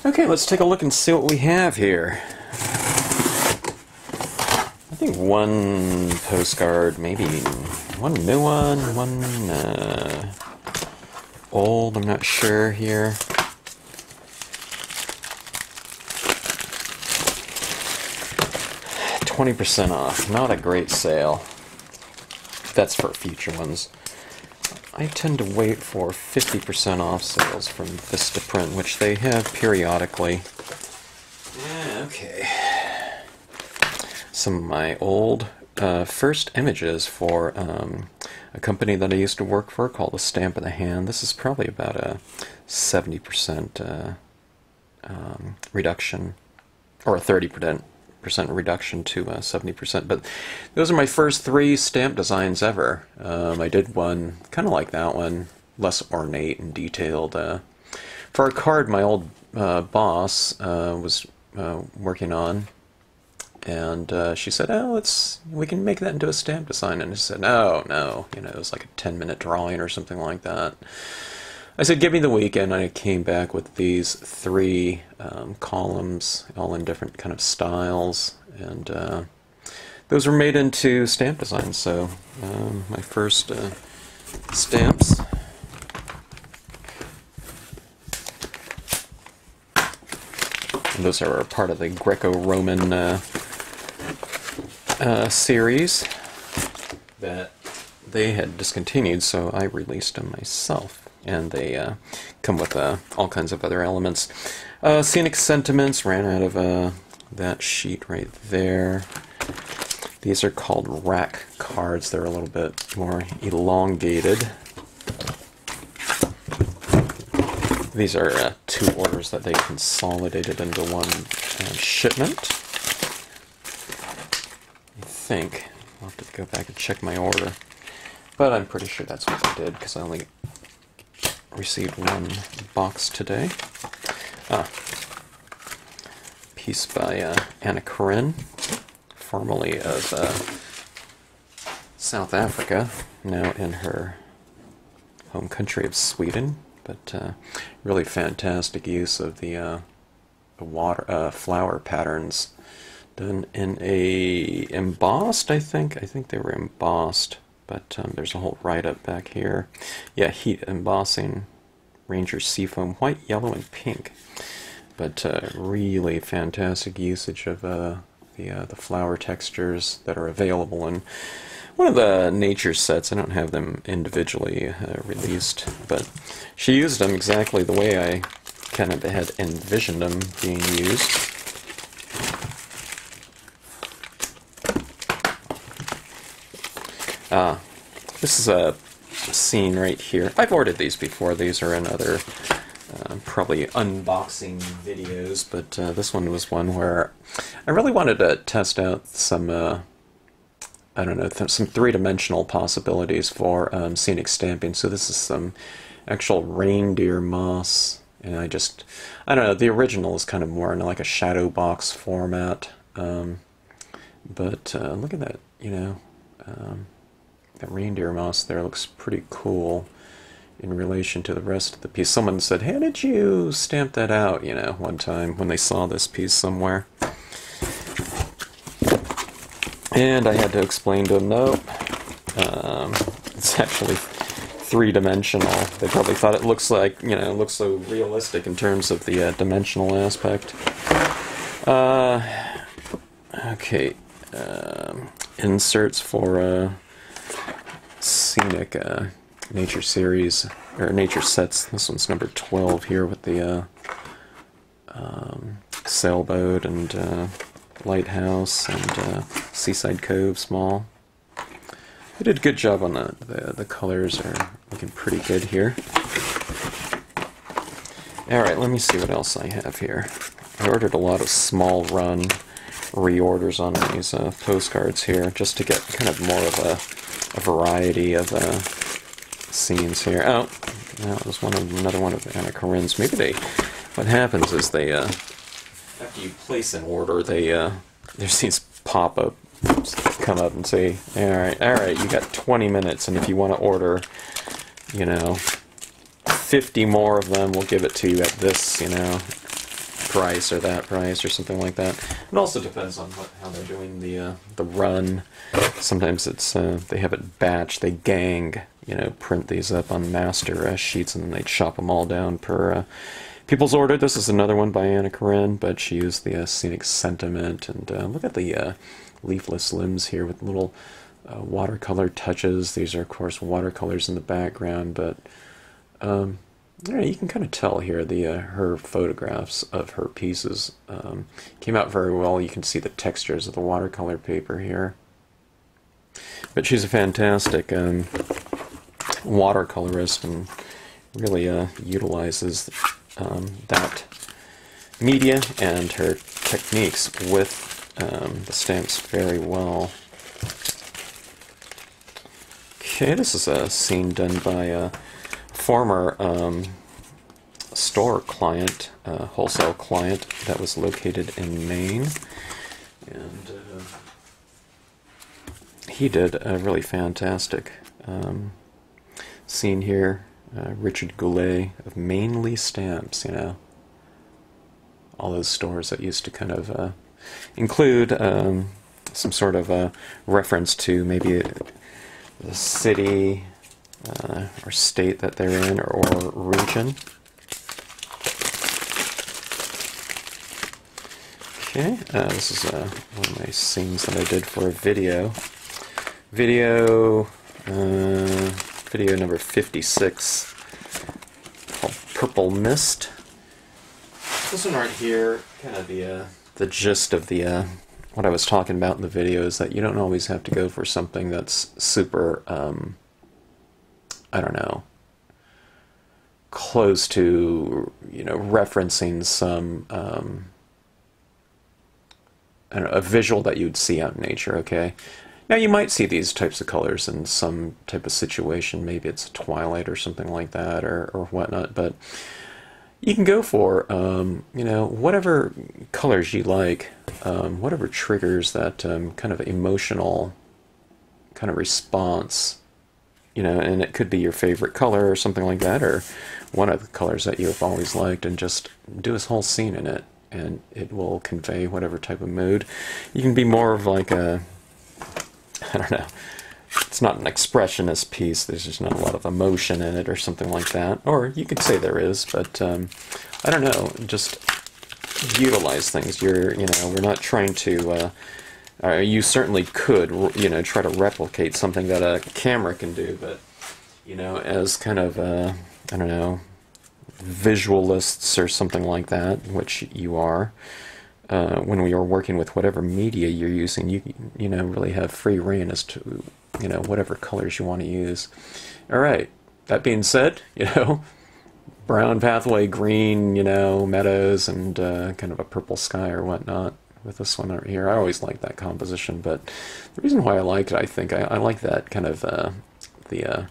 Okay, let's take a look and see what we have here. I think one postcard, maybe one new one old, I'm not sure here. 20% off, not a great sale. That's for future ones. I tend to wait for 50% off sales from Vistaprint, which they have periodically. Okay. Some of my old first images for a company that I used to work for called A Stamp in the Hand. This is probably about a 70% reduction, or a 30% reduction to 70%. But those are my first 3 stamp designs ever. I did one kind of like that one, less ornate and detailed. For a card my old boss was working on, and she said, "Oh, we can make that into a stamp design." And I said, "No, it was like a 10-minute drawing or something like that." I said, "Give me the weekend," and I came back with these 3 columns, all in different kind of styles, and those were made into stamp designs. So my first stamps. And those are part of the Greco-Roman series that they had discontinued, so I released them myself. And they come with all kinds of other elements. Scenic Sentiments, ran out of that sheet right there. These are called rack cards. They're a little bit more elongated. These are 2 orders that they consolidated into one shipment. I think. I'll have to go back and check my order. But I'm pretty sure that's what they did, because I only received 1 box today. Piece by Anna Corinne, formerly of South Africa, now in her home country of Sweden. But really fantastic use of the flower patterns done in a embossed, I think. I think they were embossed. But there's a whole write-up back here. Yeah, heat embossing, Ranger Seafoam, white, yellow, and pink. But really fantastic usage of the flower textures that are available in one of the nature sets. I don't have them individually released, but she used them exactly the way I kind of had envisioned them being used. This is a scene right here. I've ordered these before. These are in other probably unboxing videos, but this one was one where I really wanted to test out some, I don't know, some 3-dimensional possibilities for scenic stamping. So this is some actual reindeer moss, and I don't know, the original is kind of more in like a shadow box format, but look at that, that reindeer moss there looks pretty cool in relation to the rest of the piece. Someone said, "How did you stamp that out?" One time when they saw this piece somewhere. And I had to explain to them, nope, it's actually 3-dimensional. They probably thought it looks like, looks so realistic in terms of the dimensional aspect. Okay, inserts for scenic nature series, or nature sets. This one's number 12 here with the sailboat and lighthouse and seaside cove small. They did a good job on the colors are looking pretty good here. Alright, let me see what else I have here. I ordered a lot of small run reorders on these postcards here, just to get kind of more of a variety of scenes here. Oh, that was another one of Anna Corinne's. Maybe what happens is they, after you place an order, there's these pop-up come up and say, alright, you got 20 minutes, and if you want to order, 50 more of them, we'll give it to you at this, price or that price or something like that. It also depends on how they're doing the run. Sometimes it's they have it batch, they gang, print these up on master sheets, and then they chop them all down per people's order. This is another one by Anna Karenina, but she used the scenic sentiment, and look at the leafless limbs here with little watercolor touches. These are, of course, watercolors in the background, but yeah, you can kind of tell here her photographs of her pieces came out very well. You can see the textures of the watercolor paper here. But she's a fantastic watercolorist and really utilizes that media and her techniques with the stamps very well. Okay, this is a scene done by a former store client, wholesale client that was located in Maine, and he did a really fantastic scene here. Richard Goulet of Mainly Stamps, all those stores that used to kind of include some sort of reference to maybe the city or state that they're in, or region. Okay, this is one of my scenes that I did for a video. Video number 56, called Purple Mist. This one right here, kind of the gist of the what I was talking about in the video is that you don't always have to go for something that's super, I don't know, close to, referencing some, I don't know, a visual that you'd see out in nature, okay? Now you might see these types of colors in some type of situation, maybe it's a twilight or something like that, or whatnot, but you can go for, whatever colors you like, whatever triggers that kind of emotional kind of response, and it could be your favorite color or something like that, or one of the colors that you've always liked, and just do this whole scene in it, and it will convey whatever type of mood. You can be more of like a, I don't know, it's not an expressionist piece, there's just not a lot of emotion in it or something like that, or you could say there is, but I don't know, just utilize things. We're not trying to, you certainly could, try to replicate something that a camera can do, but, as kind of, I don't know, visualists or something like that, which you are, when we are working with whatever media you're using, you really have free rein as to, whatever colors you want to use. All right, that being said, brown pathway, green, meadows, and kind of a purple sky or whatnot with this one right here. I always like that composition, but the reason why I like it, I think, I like that kind of the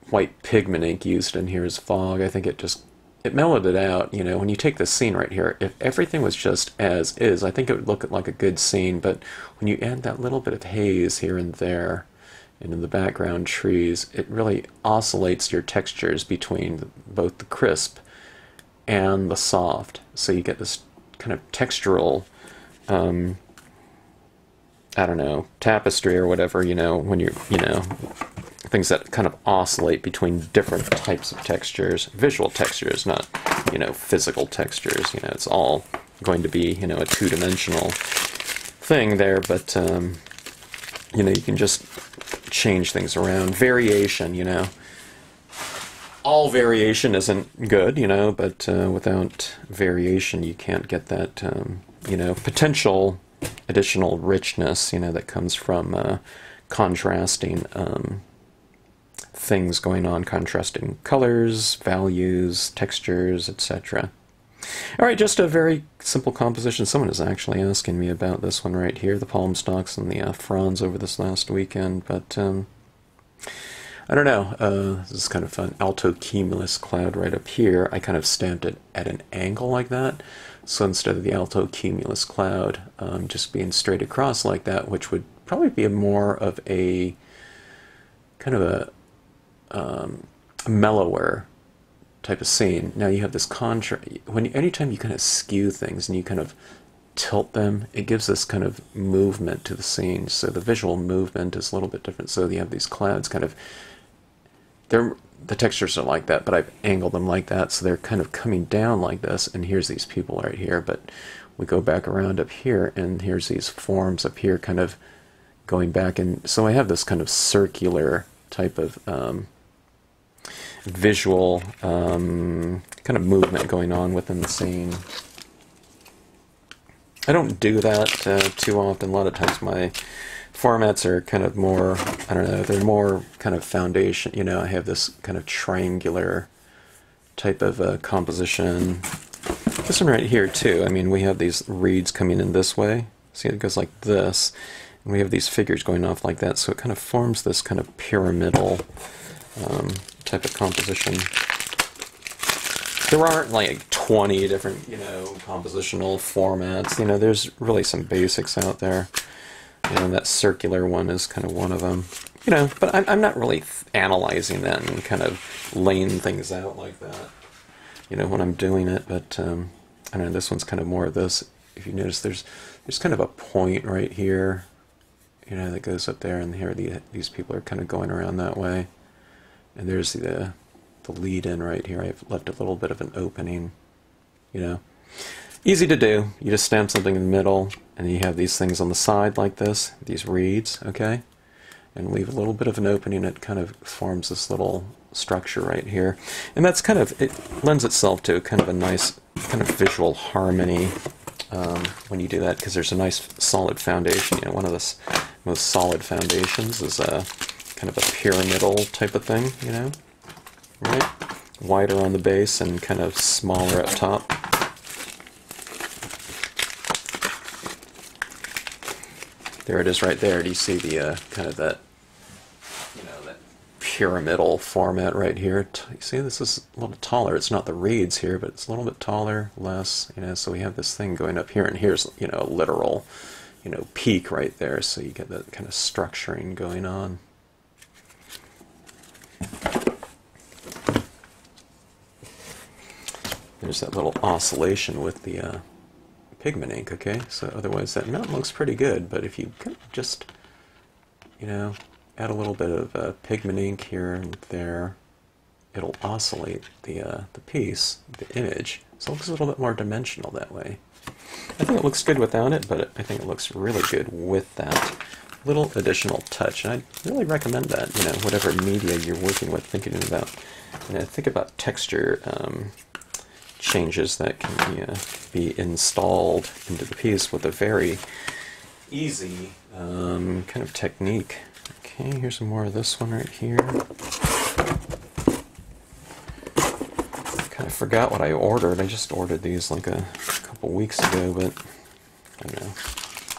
white pigment ink used in here as fog. I think it mellowed it out. When you take this scene right here, if everything was just as is, I think it would look like a good scene, but when you add that little bit of haze here and there, and in the background trees, it really oscillates your textures between both the crisp and the soft. So you get this kind of textural, I don't know, tapestry or whatever, when you're, things that kind of oscillate between different types of textures, visual textures, not, physical textures. It's all going to be, a two-dimensional thing there, but, you can just change things around. Variation, all variation isn't good, but without variation you can't get that, potential additional richness, that comes from contrasting things going on, contrasting colors, values, textures, etc. Alright, just a very simple composition. Someone is actually asking me about this one right here, the palm stalks and the fronds over this last weekend, but I don't know, this is kind of an alto cumulus cloud right up here. I kind of stamped it at an angle like that, so instead of the alto cumulus cloud just being straight across like that, which would probably be more of a kind of a mellower type of scene. Now you have this anytime you kind of skew things and you kind of tilt them, it gives this kind of movement to the scene. So the visual movement is a little bit different. So you have these clouds kind of, the textures are like that, but I've angled them like that, so they're kind of coming down like this, and here's these people right here, but we go back around up here, and here's these forms up here kind of going back, and so I have this kind of circular type of visual kind of movement going on within the scene. I don't do that too often. A lot of times my formats are kind of more, I don't know, they're more kind of foundation. You know, I have this kind of triangular type of composition. This one right here too. I mean, we have these reeds coming in this way. See, it goes like this. And we have these figures going off like that. So it kind of forms this kind of pyramidal type of composition. There aren't like 20 different, you know, compositional formats. You know, there's really some basics out there. And that circular one is kind of one of them. You know, but I'm not really analyzing that and kind of laying things out like that, you know, when I'm doing it. But, I don't know, this one's kind of more of this. If you notice, there's kind of a point right here, you know, that goes up there. And here these people are kind of going around that way. And there's the lead in right here. I've left a little bit of an opening, you know. Easy to do. You just stamp something in the middle, and you have these things on the side like this, these reeds, okay? And leave a little bit of an opening. It kind of forms this little structure right here. And that's kind of, it lends itself to kind of a nice kind of visual harmony when you do that, because there's a nice solid foundation. You know, one of the most solid foundations is a kind of a pyramidal type of thing, you know? Right? Wider on the base and kind of smaller up top. There it is right there. Do you see the kind of that, you know, that pyramidal format right here? You see, this is a little taller. It's not the reeds here, but it's a little bit taller, less, you know, so we have this thing going up here, and here's, you know, a literal, you know, peak right there, so you get that kind of structuring going on. There's that little oscillation with the pigment ink, okay? So otherwise that mountain looks pretty good, but if you just, you know, add a little bit of pigment ink here and there, it'll oscillate the piece, the image, so it looks a little bit more dimensional that way. I think it looks good without it, but I think it looks really good with that little additional touch, and I'd really recommend that, you know, whatever media you're working with, thinking about, you know, think about texture changes that can be installed into the piece with a very easy kind of technique. Okay, here's some more of this one right here. Kind of forgot what I ordered. I just ordered these like a couple weeks ago, but I don't know.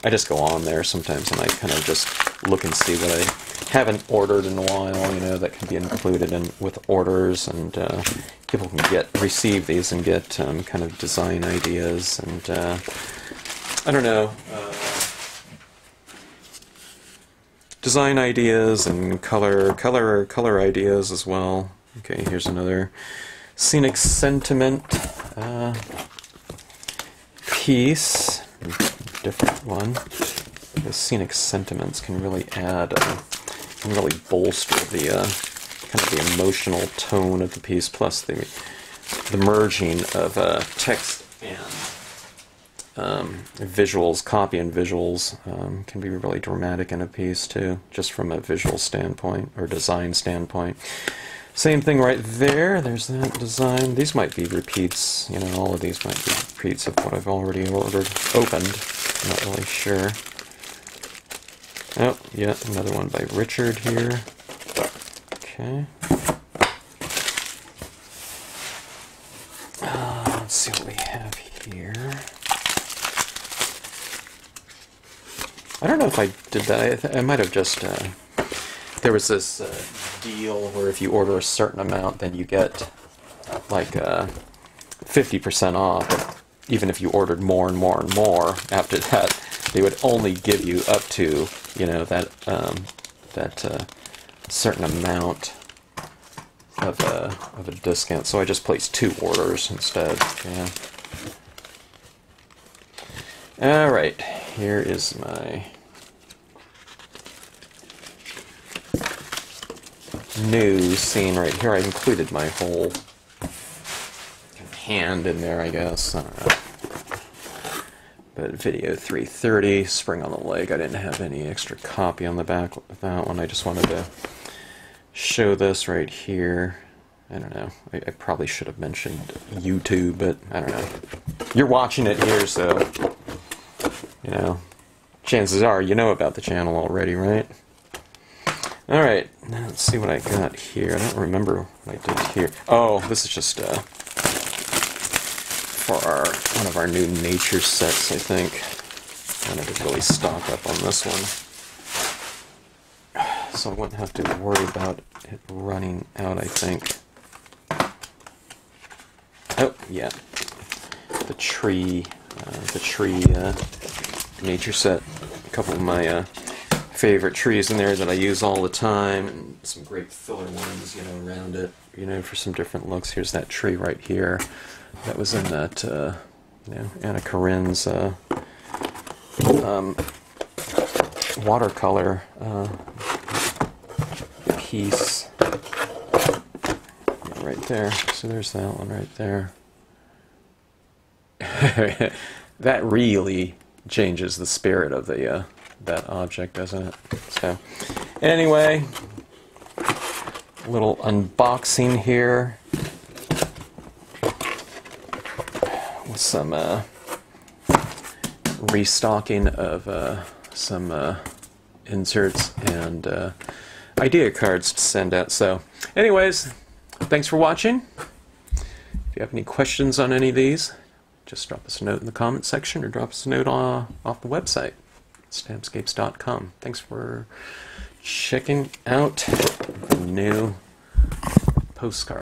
I just go on there sometimes and I kind of just look and see what I haven't ordered in a while, you know, that can be included in with orders, and people can receive these and get kind of design ideas, and I don't know, design ideas and color ideas as well. Okay, here's another scenic sentiment piece, different one. The scenic sentiments can really add, can really bolster the kind of the emotional tone of the piece, plus the merging of text and visuals, copy and visuals can be really dramatic in a piece too, just from a visual standpoint or design standpoint. Same thing right there. There's that design. These might be repeats. You know, all of these might be repeats of what I've already opened. I'm not really sure. Oh, yeah, another one by Richard here. Okay. Let's see what we have here. I don't know if I did that. I might have just... there was this deal where if you order a certain amount, then you get like 50% off. Even if you ordered more and more and more after that, they would only give you up to, you know, that certain amount. of a discount, so I just placed 2 orders instead. Yeah. All right, here is my new scene right here. I included my whole hand in there, I guess. I don't know. But video 330, spring on the leg. I didn't have any extra copy on the back of that one. I just wanted to show this right here. I don't know. I probably should have mentioned YouTube, but I don't know. You're watching it here, so, you know, chances are you know about the channel already, right? Alright, now let's see what I got here. I don't remember what I did here. Oh, this is just for one of our new nature sets, I think. I wanted to really stock up on this one, so I wouldn't have to worry about it running out, I think. Oh, yeah. The tree nature set. A couple of my favorite trees in there that I use all the time, and some great filler ones, you know, around it, you know, for some different looks. Here's that tree right here. That was in that, you know, Anna Karen's watercolor piece right there. So there's that one right there. That really changes the spirit of the that object, doesn't it? So anyway, a little unboxing here with some restocking of some inserts and idea cards to send out. So anyways, thanks for watching. If you have any questions on any of these, just drop us a note in the comment section or drop us a note off the website, Stampscapes.com. Thanks for checking out the new postcard.